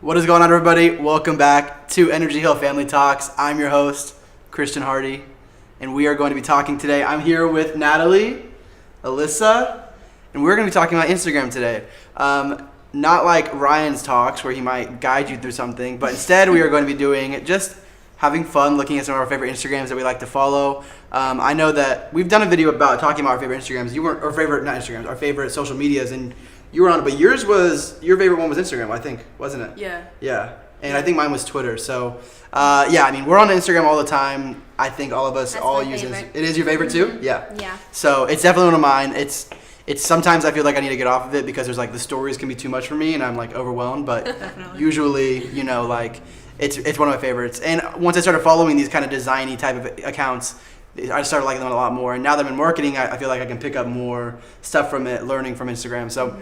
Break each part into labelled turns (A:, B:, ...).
A: What is going on, everybody? Welcome back to Energy Hill Family Talks. I'm your host, Christian Hardy, and we are going to be talking today. I'm here with Natalie, Alyssa, and we're going to be talking about Instagram today. Not like Ryan's talks where he might guide you through something, but instead we are going to be doing just having fun, looking at some of our favorite Instagrams that we like to follow. I know that we've done a video about talking about our favorite Instagrams. Our favorite social medias, and you were on it, but your favorite one was Instagram, I think, wasn't it?
B: Yeah.
A: Yeah. And I think mine was Twitter. So, we're on Instagram all the time. I think all of us use it. It is your favorite too? Yeah.
C: Yeah. So
A: it's definitely one of mine. It's sometimes I feel like I need to get off of it because there's like the stories can be too much for me and I'm like overwhelmed. But usually, it's one of my favorites. And once I started following these kind of designy type of accounts, I started liking them a lot more. And now that I'm in marketing, I feel like I can pick up more stuff from it, learning from Instagram. So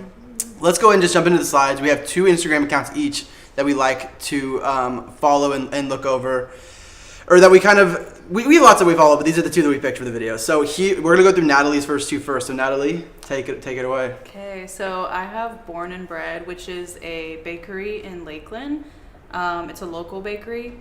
A: let's go ahead and just jump into the slides. We have 2 Instagram accounts each that we like to follow and look over. Or that we have lots that we follow, but these are the 2 that we picked for the video. So we're going to go through Natalie's first 2 first. So Natalie, take it away.
B: Okay, so I have Born and Bred, which is a bakery in Lakeland. It's a local bakery.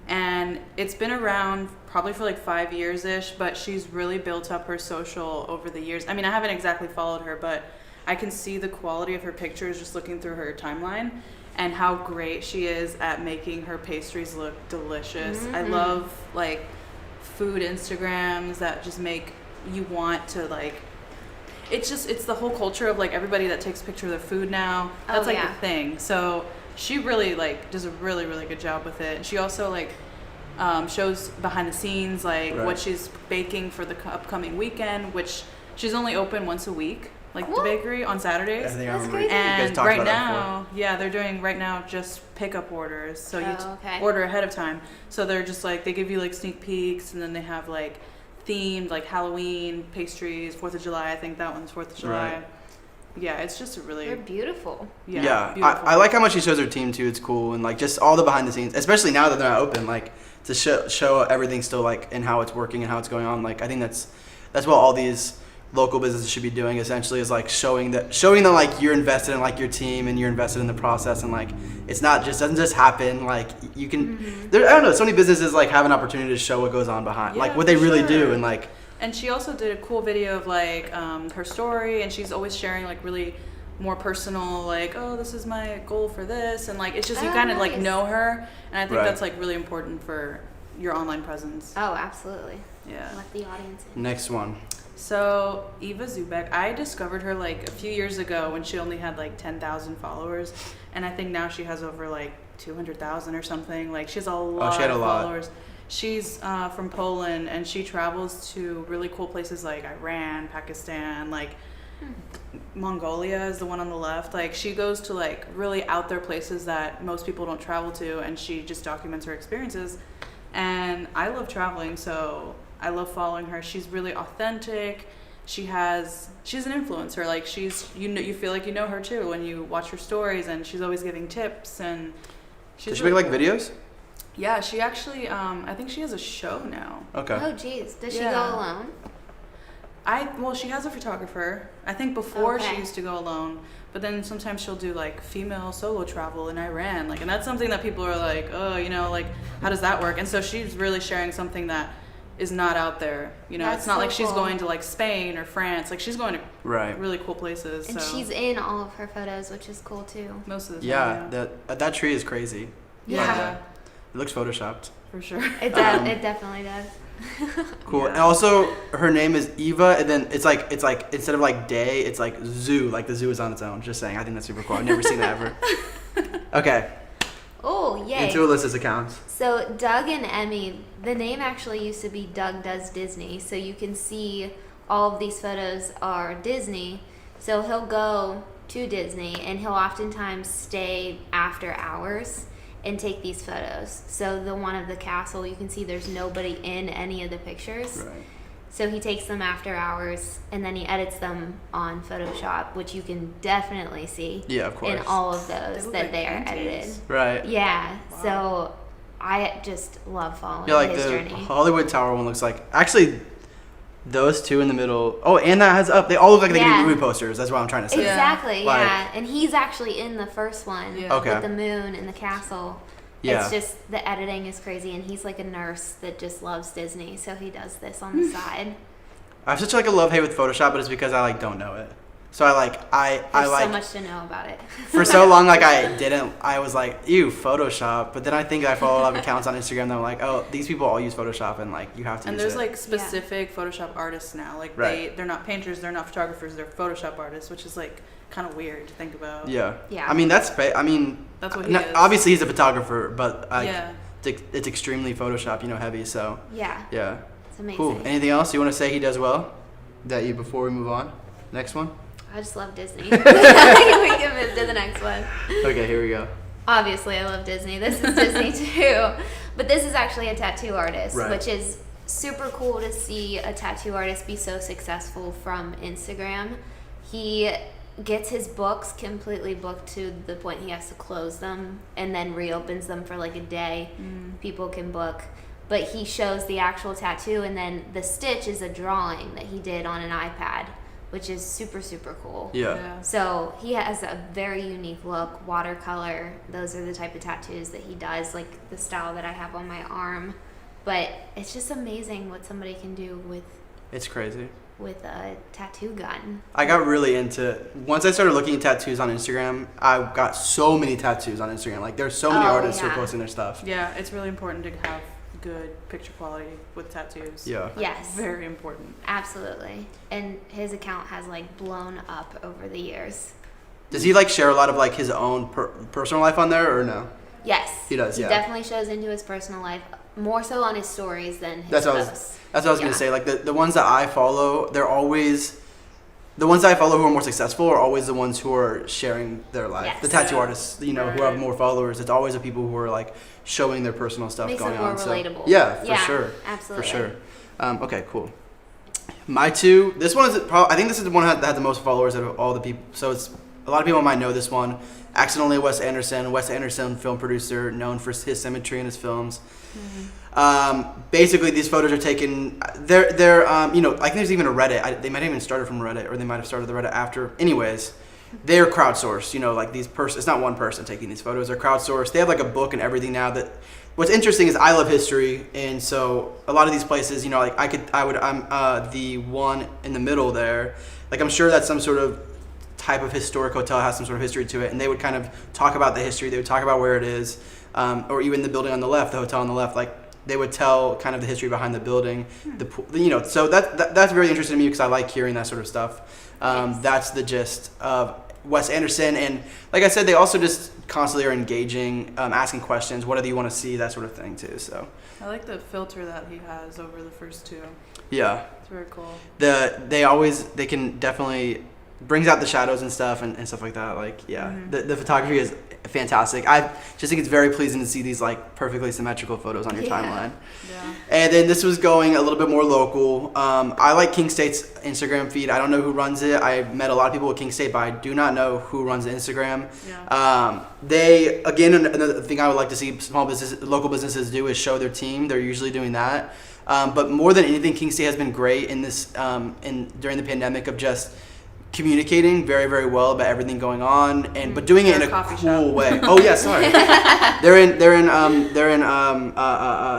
B: And it's been around probably for like 5 years-ish, but she's really built up her social over the years. I mean, I haven't exactly followed her, but I can see the quality of her pictures just looking through her timeline and how great she is at making her pastries look delicious. I love like food Instagrams that just make you want to like, it's the whole culture of like everybody that takes a picture of their food now. That's the thing. So she really like does a really, really good job with it. And she also like shows behind the scenes like what she's baking for the upcoming weekend, which she's only open once a week, like the bakery on Saturdays.
C: That's crazy.
B: And right now, they're doing right now just pickup orders. So you order ahead of time. So they're just like, they give you like sneak peeks, and then they have like themed like Halloween pastries, 4th of July. I think that one's 4th of July.
A: Right.
B: Yeah, it's just
C: they're beautiful.
B: Yeah.
A: Beautiful. I like how much she shows her team too. It's cool, and like just all the behind the scenes, especially now that they're not open, like to show everything still like and how it's working and how it's going on. Like I think that's what all these local businesses should be doing essentially, is like showing that like you're invested in like your team and you're invested in the process, and like it's not just doesn't just happen. Like you can I don't know, so many businesses like have an opportunity to show what goes on behind, like what they really do, and like.
B: And she also did a cool video of like her story, and she's always sharing like really more personal, like, oh, this is my goal for this, and like it's just you kind of like know her, and I think that's like really important for your online presence.
C: Oh, absolutely.
B: Yeah.
C: Let the audience in.
A: Next one.
B: So Eva Zubek, I discovered her like a few years ago when she only had like 10,000 followers, and I think now she has over like 200,000 or something. Like she has a lot of followers. She's from Poland, and she travels to really cool places like Iran, Pakistan, like Mongolia is the one on the left. Like she goes to like really out there places that most people don't travel to, and she just documents her experiences. And I love traveling, so I love following her. She's really authentic. She's an influencer. Like you feel like you know her too when you watch her stories, and she's always giving tips. And
A: Does she make like videos?
B: Yeah, she actually, I think she has a show now.
A: Okay.
C: Oh, geez. Does she go alone?
B: She has a photographer. I think before she used to go alone, but then sometimes she'll do like female solo travel in Iran. Like, and that's something that people are like, oh, like, how does that work? And so she's really sharing something that is not out there. It's not like she's going to like Spain or France. Like she's going to really cool places.
C: And she's in all of her photos, which is cool too.
B: Most of the time.
A: Yeah, that tree is crazy.
B: Yeah.
A: It looks photoshopped.
B: For sure.
C: It does. It definitely does.
A: Cool.
B: Yeah.
A: And also, her name is Eva, and then it's like instead of like day, it's like zoo. Like the zoo is on its own. Just saying. I think that's super cool. I've never seen that ever. Okay.
C: Oh, yay.
A: Into Alyssa's accounts.
C: So Doug and Emmy, the name actually used to be Doug Does Disney. So you can see all of these photos are Disney. So he'll go to Disney, and he'll oftentimes stay after hours and take these photos. So the one of the castle, you can see there's nobody in any of the pictures.
A: Right.
C: So he takes them after hours, and then he edits them on Photoshop, which you can definitely see
A: of course.
C: in all of those that they are edited.
A: Right.
C: Yeah. Wow. So I just love following
A: like
C: his
A: the
C: journey.
A: Hollywood Tower one looks like, actually Those two in the middle. Oh, and that has up. They all look like they could
C: Yeah.
A: be movie posters. That's what I'm trying to say.
C: Exactly,
A: Like-
C: yeah. And he's actually in the first one
B: Yeah.
A: Okay.
C: with the moon and the castle.
A: Yeah.
C: It's just the editing is crazy, and he's like a nurse that just loves Disney, so he does this on the side.
A: I have such like a love-hate with Photoshop, but it's because I like don't know it. So I
C: There's
A: like
C: so much to know about it.
A: for so long like I was like, ew, Photoshop. But then I think I follow a lot of accounts on Instagram that I'm like, oh, these people all use Photoshop and like you have to
B: And
A: use
B: there's
A: it.
B: like specific Photoshop artists now. Like
A: Right.
B: they're not painters, they're not photographers, they're Photoshop artists, which is like kind of weird to think about.
A: Yeah.
C: Yeah.
A: I mean that's
B: That's what he is.
A: obviously he's a photographer, but
B: Yeah.
A: it's extremely Photoshop, heavy. So
C: Yeah,
A: yeah.
C: it's amazing.
A: Cool. Anything else you want to say he does well? That you before we move on? Next one?
C: I just love Disney. We can move to the next one.
A: Okay, here we go.
C: Obviously, I love Disney. This is Disney too. But this is actually a tattoo artist,
A: Right.
C: which is super cool to see a tattoo artist be so successful from Instagram. He gets his books completely booked to the point he has to close them and then reopens them for like a day. People can book. But he shows the actual tattoo, and then the stitch is a drawing that he did on an iPad, which is super, super cool.
A: Yeah.
C: So he has a very unique look, watercolor. Those are the type of tattoos that he does, like the style that I have on my arm. But it's just amazing what somebody can do
A: It's crazy.
C: with a tattoo gun.
A: I got really into once I started looking at tattoos on Instagram. I got so many tattoos on Instagram. Like there's so many
C: Oh,
A: artists who are
C: yeah.
A: posting their stuff.
B: Yeah, it's really important to have good picture quality with tattoos.
A: Yeah.
C: Yes,
B: Very important.
C: absolutely. And his account has like blown up over the years.
A: Does he like share a lot of like his own personal life on there or no?
C: Yes,
A: He does, yeah.
C: definitely shows into his personal life, more so on his stories than his
A: That's what I was-
C: posts.
A: That's what I was
C: Yeah.
A: gonna say. Like the ones that I follow, they're always the ones that I follow who are more successful are always the ones who are sharing their life.
C: Yes.
A: The tattoo
B: Yeah.
A: artists, who have
B: Right.
A: more followers. It's always the people who are like showing their personal stuff
C: Makes
A: going
C: it more
A: on.
C: relatable.
A: So, yeah, for sure.
C: Absolutely.
A: For sure. Okay, cool. My two. This one is I think this is the one that had the most followers out of all the people. So it's a lot of people might know this one. Accidentally Wes Anderson. Wes Anderson, film producer, known for his symmetry in his films. Basically, these photos are taken. They're I think there's even a Reddit. They might have even started from Reddit, or they might have started the Reddit after. Anyways, they're crowdsourced. Like these It's not one person taking these photos. They're crowdsourced. They have like a book and everything now. That what's interesting is I love history, and so a lot of these places, like I'm the one in the middle there. Like I'm sure that some sort of type of historic hotel has some sort of history to it, and they would kind of talk about the history. They would talk about where it is, or even the building on the left, the hotel on the left. Like they would tell kind of the history behind the building. So that's very interesting to me because I like hearing that sort of stuff. That's the gist of Wes Anderson, and like I said, they also just constantly are engaging, asking questions. What do you want to see? That sort of thing too. So
B: I like the filter that he has over the first two.
A: yeah,
B: It's very cool.
A: They can definitely brings out the shadows and stuff and stuff like that. Like the photography is fantastic. I just think it's very pleasing to see these like perfectly symmetrical photos on your timeline.
B: Yeah.
A: And then this was going a little bit more local. I like King State's Instagram feed. I don't know who runs it. I've met a lot of people at King State, but I do not know who runs the Instagram.
B: Yeah.
A: They, again, another thing I would like to see local businesses do is show their team. They're usually doing that. But more than anything, King State has been great in this during the pandemic of just communicating very, very well about everything going on, but doing it in a cool way. Oh yeah, sorry. they're in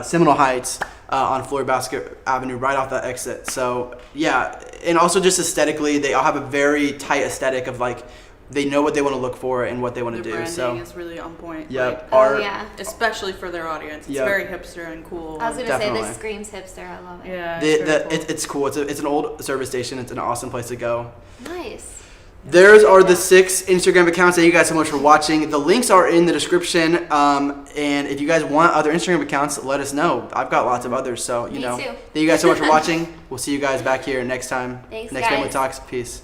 A: Seminole Heights on Floyd Basket Avenue, right off the exit. So yeah, and also just aesthetically, they all have a very tight aesthetic of like they know what they want to look for and what they want to do.
B: Branding
A: So
B: is really on point.
A: yep,
C: Oh, yeah.
B: Especially for their audience. It's
A: Yep.
B: very hipster and cool.
C: I was going to say,
A: Definitely.
C: this screams hipster. I love it.
B: Yeah. It's very cool.
A: It's cool. It's an old service station. It's an awesome place to go.
C: Nice.
A: There's are the 6 Instagram accounts. Thank you guys so much for watching. The links are in the description. And if you guys want other Instagram accounts, let us know. I've got lots of others. So,
C: Me too.
A: Thank you guys so much for watching. We'll see you guys back here next time.
C: Thanks,
A: next Family
C: guys.
A: Talks. Peace.